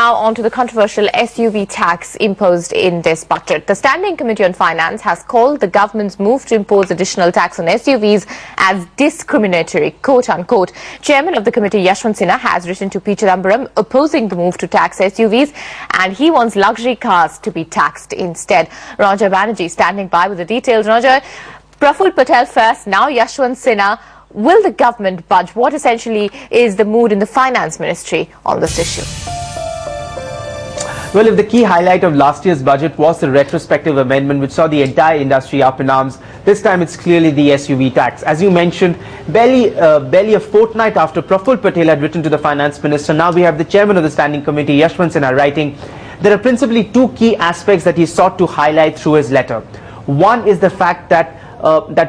Now on to the controversial SUV tax imposed in this budget. The Standing Committee on Finance has called the government's move to impose additional tax on SUVs as discriminatory, quote-unquote. Chairman of the committee, Yashwant Sinha, has written to P Chidambaram opposing the move to tax SUVs, and he wants luxury cars to be taxed instead. Roger Banerjee standing by with the details. Roger, Praful Patel first, now Yashwant Sinha. Will the government budge? What essentially is the mood in the Finance Ministry on this issue? Well, if the key highlight of last year's budget was the retrospective amendment which saw the entire industry up in arms, this time it's clearly the SUV tax. As you mentioned, barely a fortnight after Praful Patel had written to the Finance Minister, now we have the Chairman of the Standing Committee, Yashwant Sinha, writing. There are principally two key aspects that he sought to highlight through his letter. One is the fact that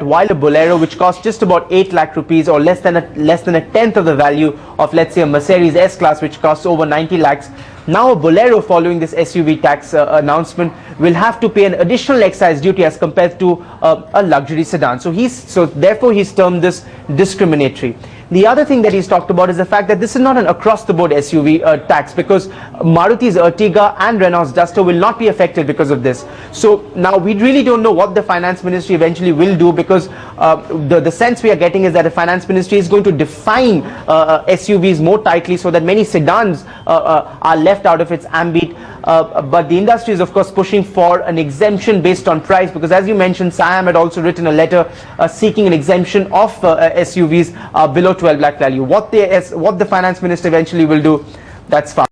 while a Bolero, which costs just about 8 lakh rupees or less than a tenth of the value of, let's say, a Mercedes S-Class, which costs over 90 lakhs, now a Bolero, following this SUV tax announcement, will have to pay an additional excise duty as compared to a luxury sedan. So therefore he's termed this discriminatory. The other thing that he's talked about is the fact that this is not an across-the-board SUV tax, because Maruti's Ertiga and Renault's Duster will not be affected because of this. So now we really don't know what the Finance Ministry eventually will do, because the sense we are getting is that the Finance Ministry is going to define SUVs more tightly so that many sedans are left out of its ambit. But the industry is, of course, pushing for an exemption based on price, because as you mentioned, SIAM had also written a letter seeking an exemption of SUVs below 12 lakh value. What the Finance Minister eventually will do, that's fine.